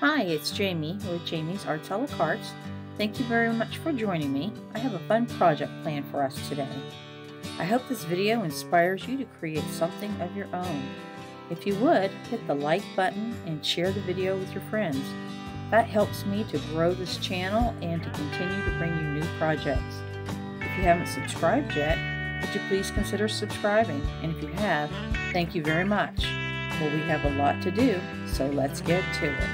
Hi, it's Jamie with Jamie's Arts a la Cartes. Thank you very much for joining me. I have a fun project planned for us today. I hope this video inspires you to create something of your own. If you would, hit the like button and share the video with your friends. That helps me to grow this channel and to continue to bring you new projects. If you haven't subscribed yet, would you please consider subscribing? And if you have, thank you very much. Well, we have a lot to do, so let's get to it.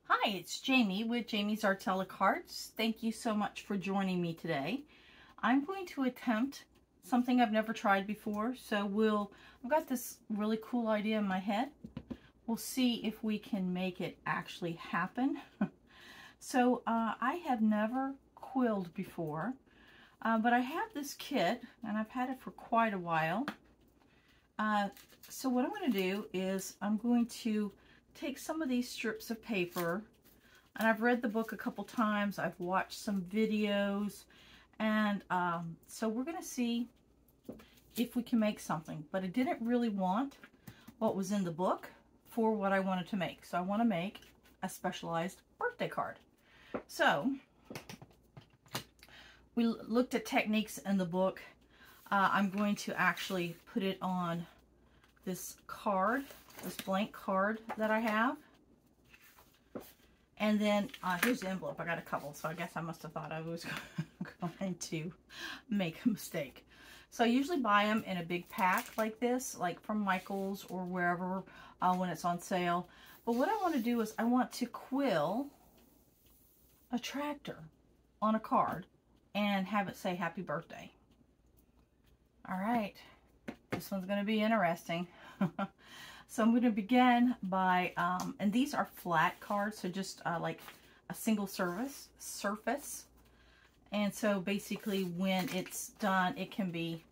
Hi, it's Jamie with Jamie's Arts a la Cartes. Thank you so much for joining me today. I'm going to attempt something I've never tried before, so I've got this really cool idea in my head. We'll see if we can make it actually happen. So I have never quilled before, but I have this kit and I've had it for quite a while. So what I'm going to do is I'm going to take some of these strips of paper, and I've read the book a couple times, I've watched some videos, and so we're going to see if we can make something. But I didn't really want what was in the book for what I wanted to make. So I want to make a specialized birthday card. So we looked at techniques in the book. I'm going to actually put it on this card, this blank card that I have. And then here's the envelope. I got a couple, so I guess I must have thought I was going to make a mistake. So I usually buy them in a big pack like this, like from Michael's or wherever when it's on sale. But what I want to do is I want to quill a tractor on a card and have it say happy birthday. All right, this one's going to be interesting. So I'm going to begin by, and these are flat cards, so just like a single surface. And so basically when it's done, it can be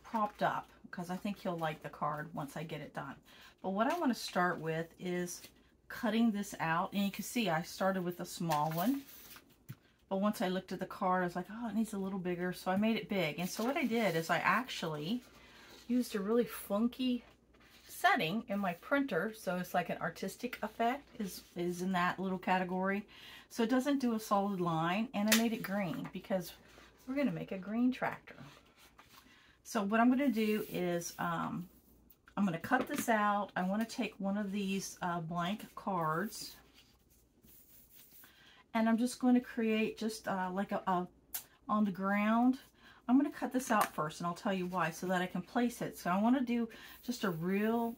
propped up, because I think you'll like the card once I get it done. But what I want to start with is cutting this out. And you can see I started with a small one. But once I looked at the card, I was like, oh, it needs a little bigger. So I made it big. And so what I did is I actually used a really funky setting in my printer. So it's like an artistic effect is in that little category. So it doesn't do a solid line. And I made it green because we're going to make a green tractor. So what I'm going to do is I'm going to cut this out. I want to take one of these blank cards. And I'm just going to create just like on the ground. I'm going to cut this out first, and I'll tell you why, so that I can place it. So I want to do just a real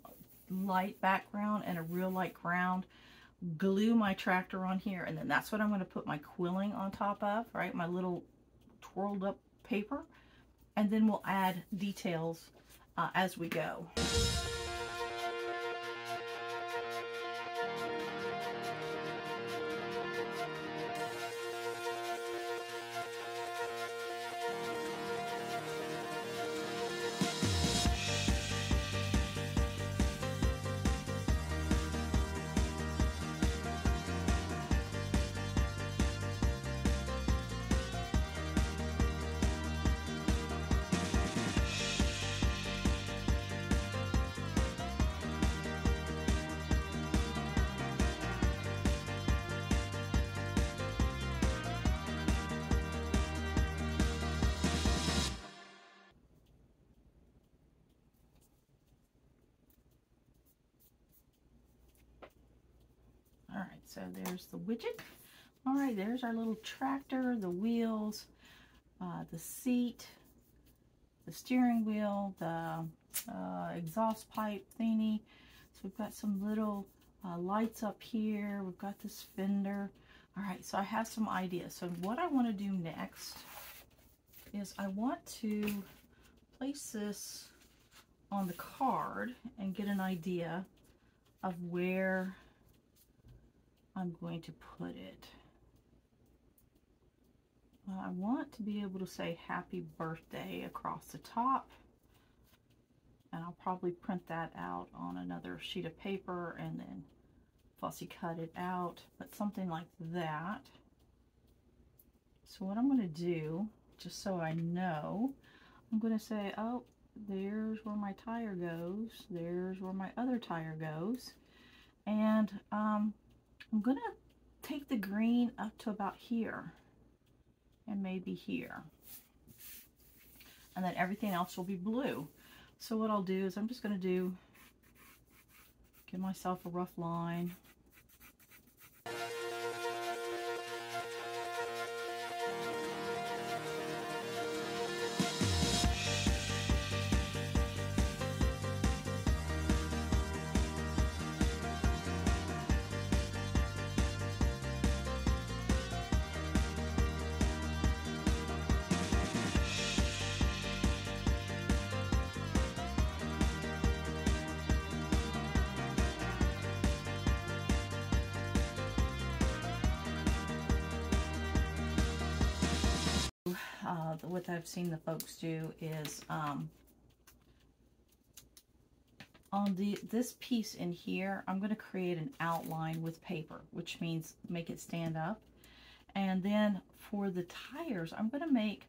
light background and a real light ground. Glue my tractor on here, and then that's what I'm going to put my quilling on top of, right? My little twirled up paper. And then we'll add details as we go. So there's the widget. All right, there's our little tractor, the wheels, the seat, the steering wheel, the exhaust pipe thingy. So we've got some little lights up here. We've got this fender. All right, so I have some ideas. So what I want to do next is I want to place this on the card and get an idea of where I'm going to put it. I want to be able to say happy birthday across the top, and I'll probably print that out on another sheet of paper and then fussy cut it out, but something like that. So what I'm going to do, just so I know, I'm going to say, oh, there's where my tire goes, there's where my other tire goes, And I'm gonna take the green up to about here and maybe here, and then everything else will be blue. So what I'll do is I'm just gonna give myself a rough line. What I've seen the folks do is on this piece in here, I'm going to create an outline with paper, which means make it stand up. And then for the tires, I'm going to make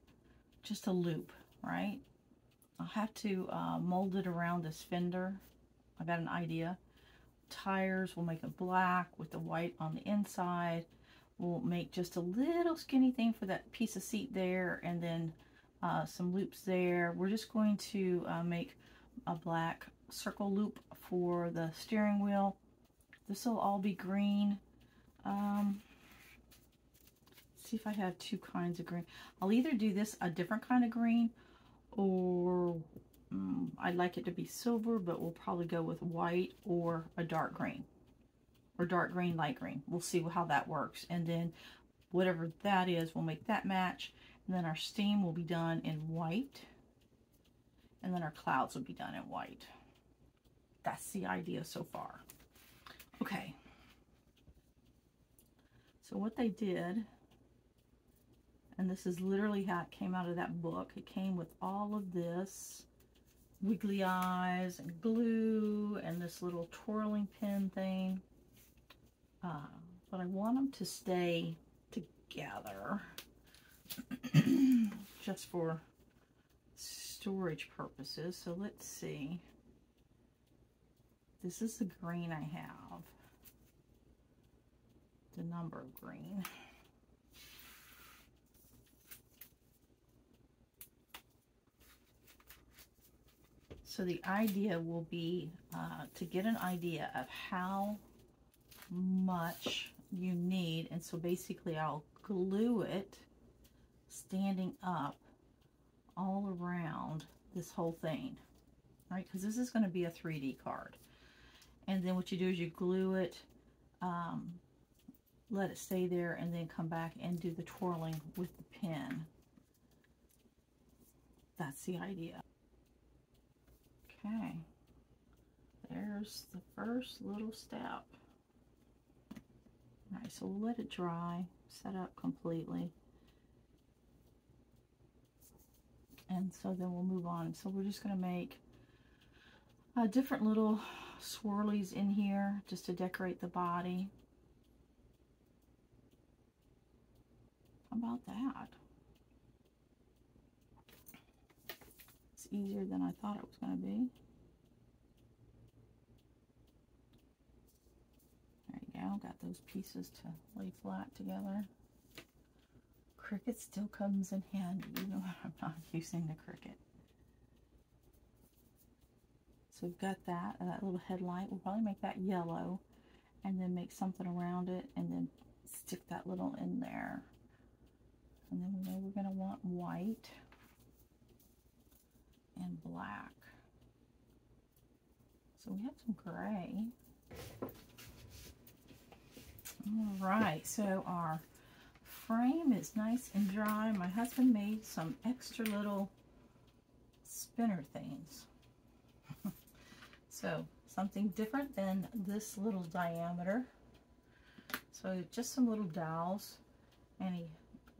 just a loop, right? I'll have to mold it around this fender. I got an idea. Tires, we'll make it black with the white on the inside. We'll make just a little skinny thing for that piece of seat there, and then some loops there. We're just going to make a black circle loop for the steering wheel. This will all be green. See if I have two kinds of green. I'll either do this a different kind of green, or I'd like it to be silver, but we'll probably go with white or a dark green. Or dark green, light green. We'll see how that works. And then whatever that is, we'll make that match. And then our steam will be done in white. And then our clouds will be done in white. That's the idea so far. Okay. So what they did, and this is literally how it came out of that book. It came with all of this wiggly eyes and glue and this little twirling pin thing. But I want them to stay together just for storage purposes. So let's see. This is the green I have. The number of green. So the idea will be to get an idea of how much you need, and so basically I'll glue it standing up all around this whole thing, right? Because this is going to be a 3D card. And then what you do is you glue it, let it stay there, and then come back and do the twirling with the pin. That's the idea. Okay, there's the first little step. All right, so we'll let it dry, set up completely. And so then we'll move on. So we're just going to make different little swirlies in here just to decorate the body. How about that? It's easier than I thought it was going to be. There you go, got those pieces to lay flat together. Cricut still comes in handy, even when I'm not using the Cricut. So we've got that little headlight. We'll probably make that yellow and then make something around it and then stick that little in there. And then we know we're going to want white and black. So we have some gray. All right, so our frame is nice and dry. My husband made some extra little spinner things. So something different than this little diameter. So just some little dowels, and he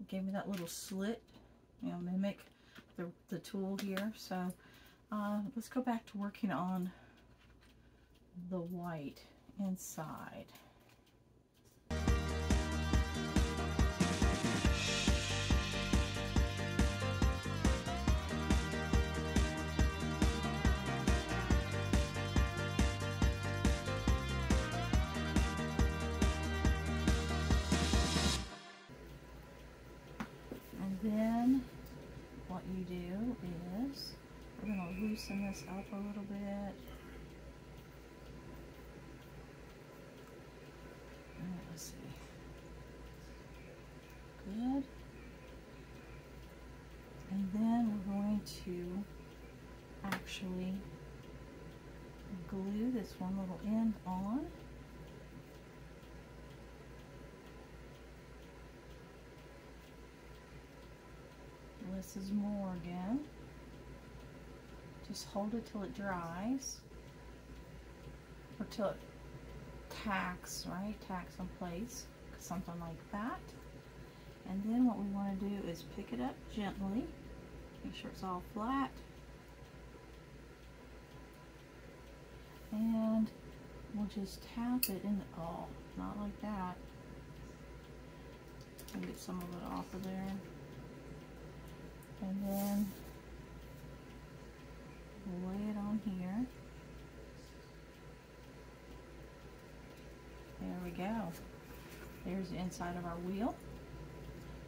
gave me that little slit, you know, mimic the tool here. So let's go back to working on the white inside. loosen this up a little bit. Let's see. Good. And then we're going to actually glue this one little end on. This is more again. Just hold it till it dries, or till it tacks, right? Tacks in place, something like that. And then what we want to do is pick it up gently, make sure it's all flat, and we'll just tap it in the, oh, not like that. I'll get some of it off of there. And then we'll lay it on here. There we go. There's the inside of our wheel.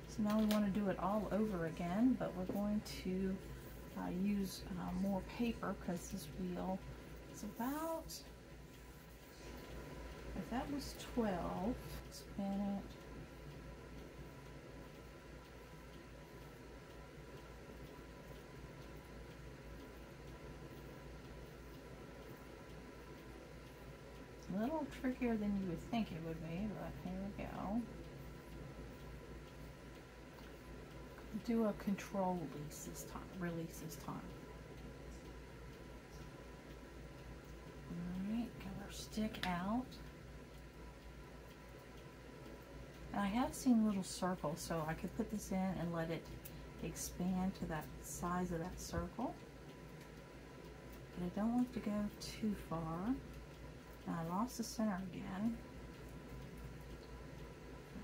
So now we want to do it all over again, but we're going to use more paper, because this wheel is about, if that was 12, spin it. A little trickier than you would think it would be, but here we go. Do a control release this time. Alright, get our stick out. And I have seen little circles, so I could put this in and let it expand to that size of that circle. But I don't want to go too far. Now I lost the center again.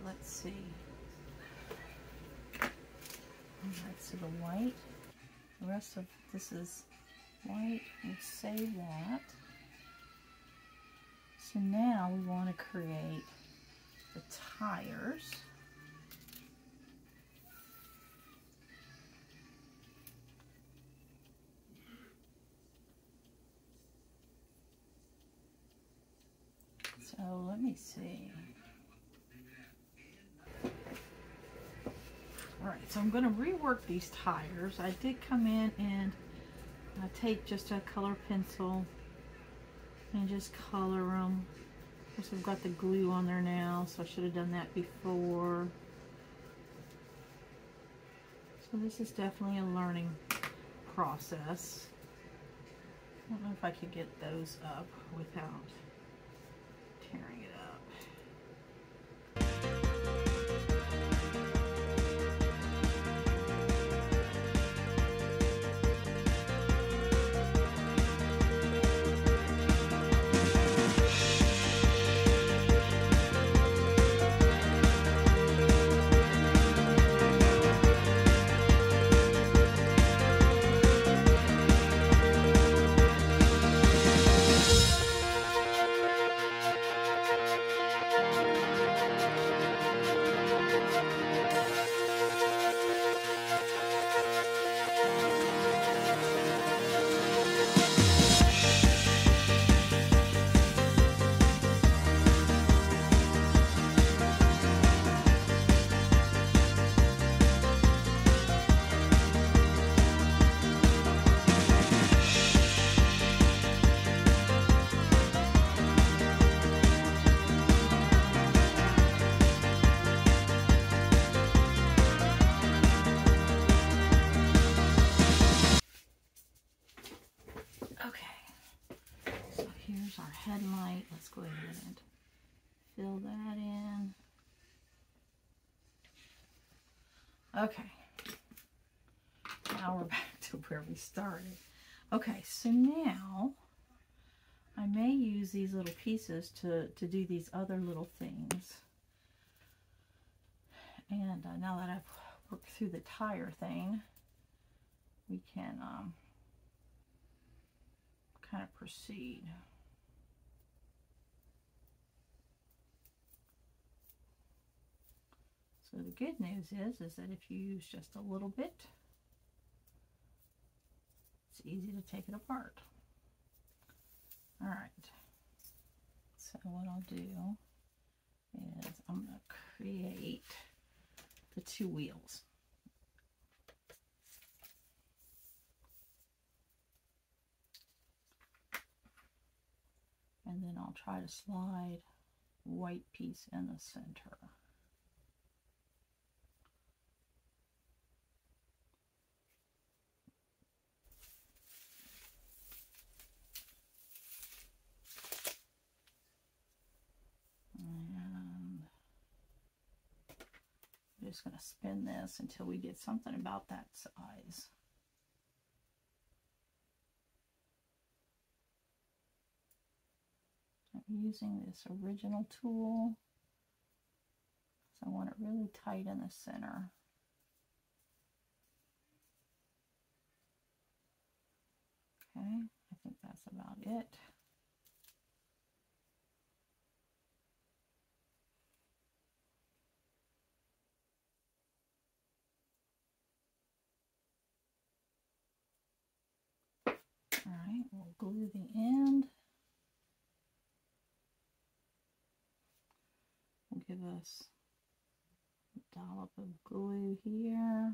Let's see. Alright, so the white, the rest of this is white. We'll save that. So now we want to create the tires. So let me see. Alright, so I'm going to rework these tires. I did come in and take just a color pencil and just color them. Of course, I've got the glue on there now, so I should have done that before. So this is definitely a learning process. I don't know if I could get those up without tearing it up. Headlight. Let's go ahead and fill that in. Okay. Now we're back to where we started. Okay, so now I may use these little pieces to do these other little things. And now that I've worked through the tire thing, we can kind of proceed. So the good news is that if you use just a little bit, it's easy to take it apart. All right, so what I'll do is I'm going to create the two wheels. And then I'll try to slide white piece in the center. And I'm just going to spin this until we get something about that size. I'm using this original tool, so I want it really tight in the center. Okay, I think that's about it. All right, we'll glue the end. We'll give us a dollop of glue here.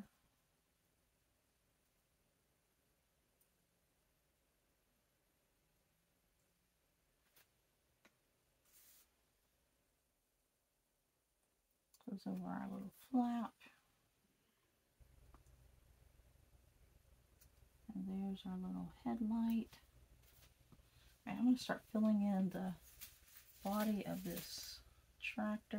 Goes over our little flap. And there's our little headlight. All right, I'm going to start filling in the body of this tractor.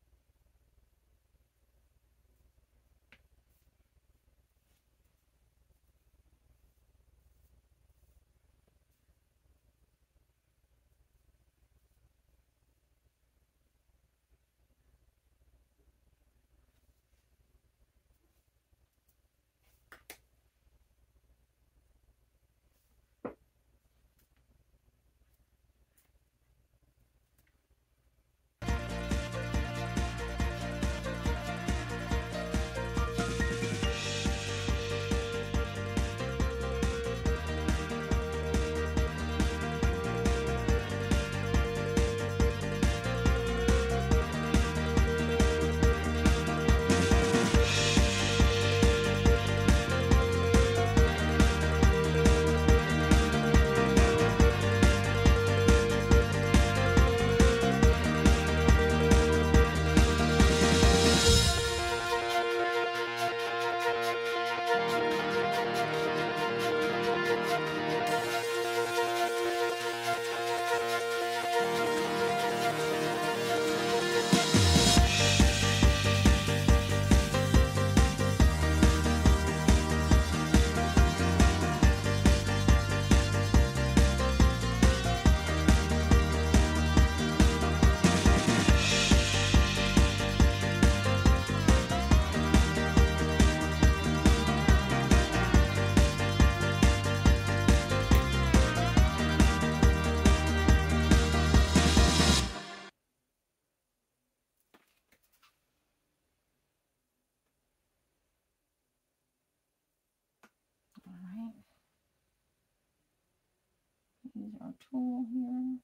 Use our tool here,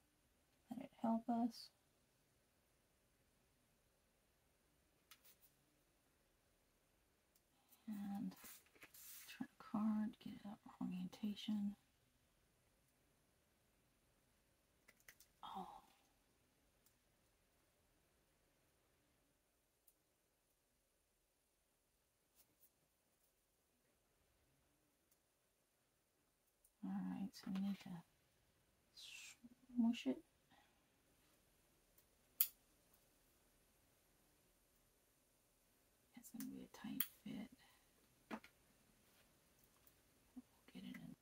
let it help us. And turn a card, get it up orientation. Oh. Alright, so we need to smush it. It's going to be a tight fit. Get it in.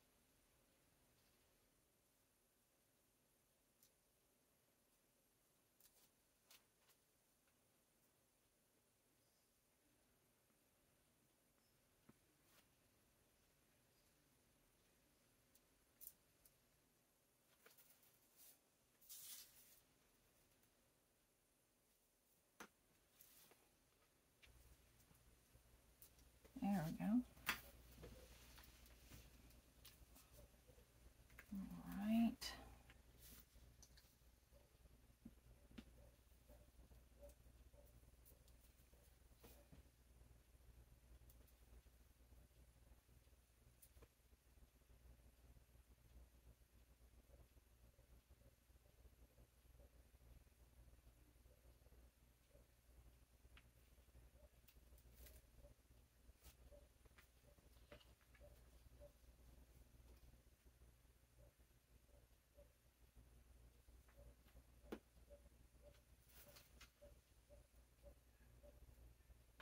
There we go.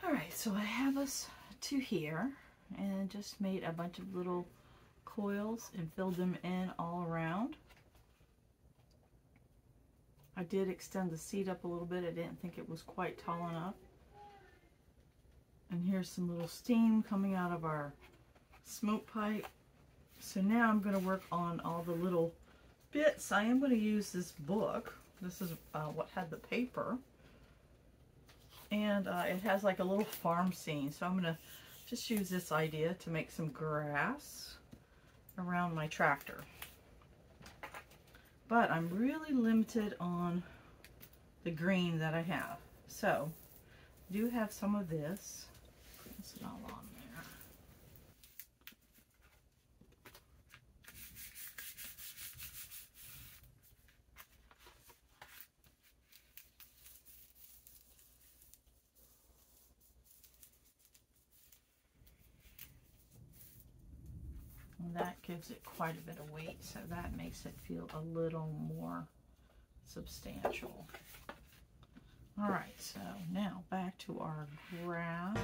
Alright, so I have us to here and just made a bunch of little coils and filled them in all around. I did extend the seat up a little bit. I didn't think it was quite tall enough. And here's some little steam coming out of our smoke pipe. So now I'm going to work on all the little bits. I am going to use this book. This is what had the paper. And it has like a little farm scene. So I'm going to just use this idea to make some grass around my tractor. But I'm really limited on the green that I have. So I do have some of this. It's not on there. And that gives it quite a bit of weight, so that makes it feel a little more substantial. All right, so now back to our grass.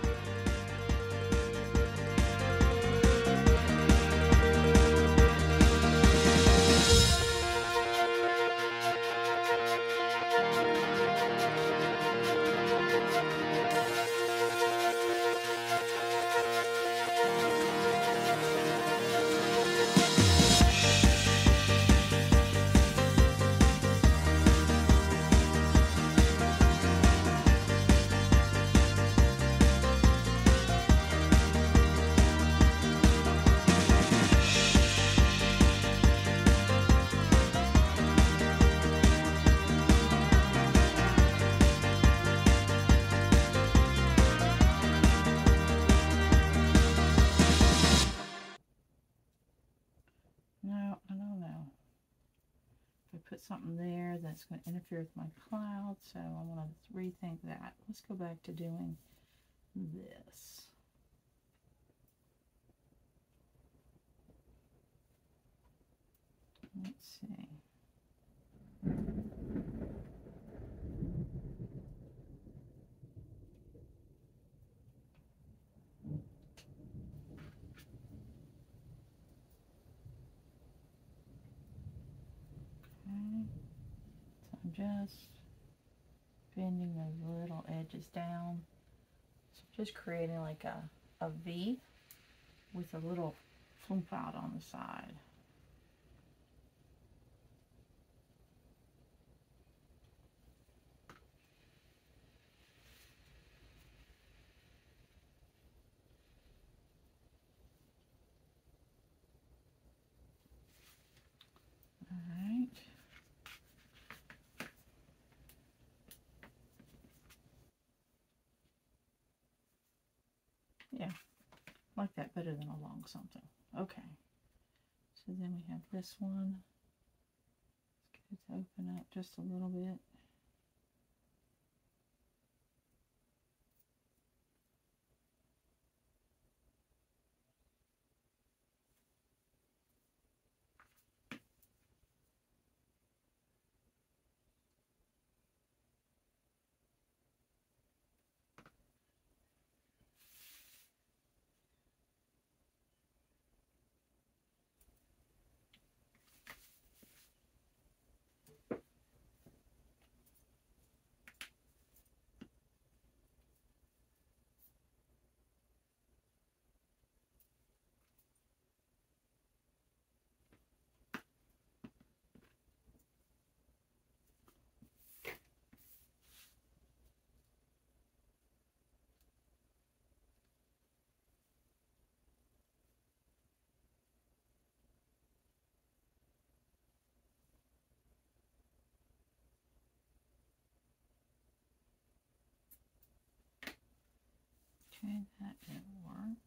No, I don't know. If I put something there, that's going to interfere with my cloud, so I want to rethink that. Let's go back to doing this. Let's see. So I'm just bending those little edges down. So just creating like a V with a little flump out on the side. All right. Yeah, I like that better than a long something. Okay, so then we have this one. Let's get it to open up just a little bit. Okay, that didn't work.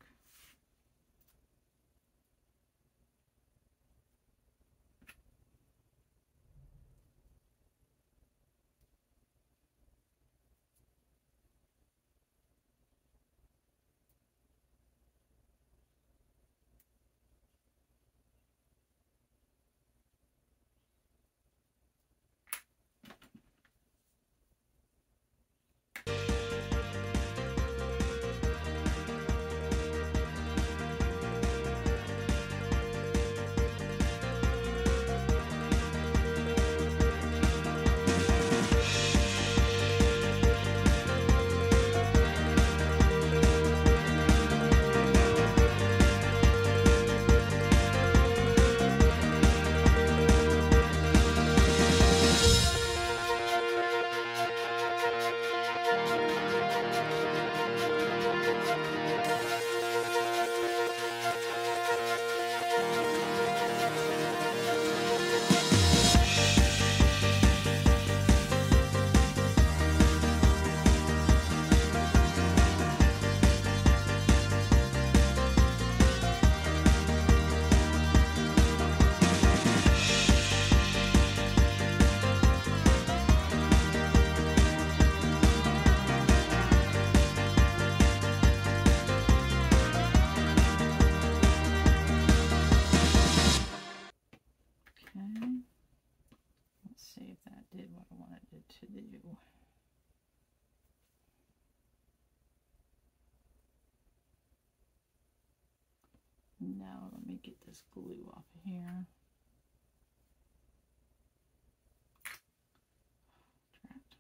Now let me get this glue off of here. Trapped.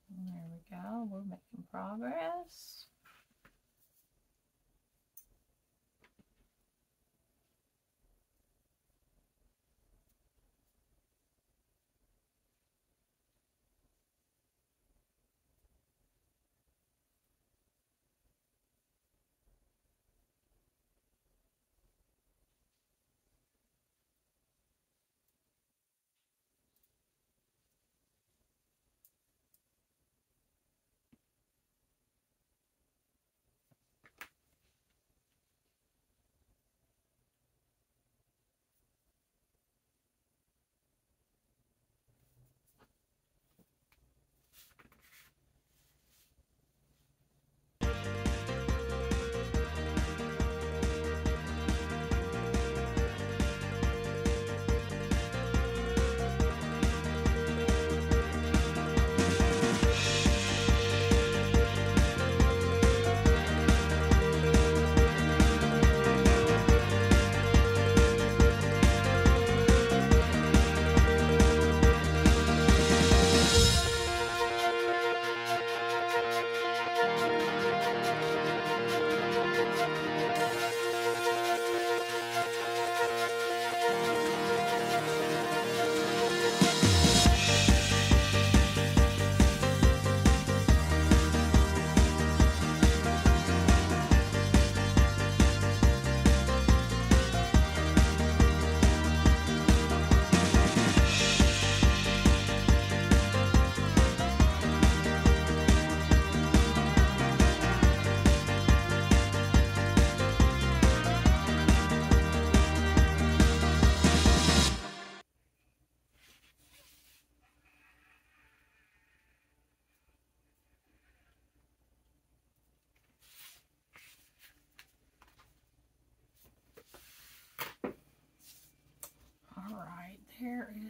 There we go. We're making progress.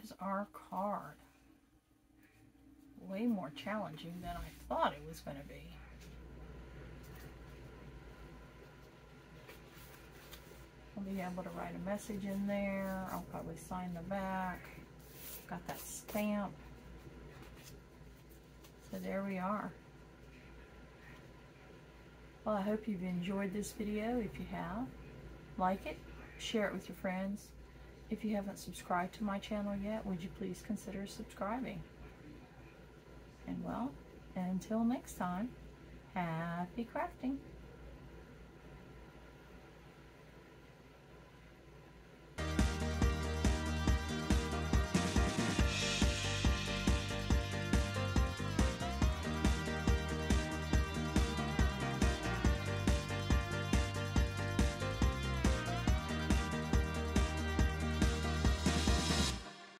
is our card. Way more challenging than I thought it was going to be. I'll be able to write a message in there. I'll probably sign the back. Got that stamp. So there we are. Well, I hope you've enjoyed this video. If you have, like it, share it with your friends. If you haven't subscribed to my channel yet, would you please consider subscribing? And well, until next time, happy crafting!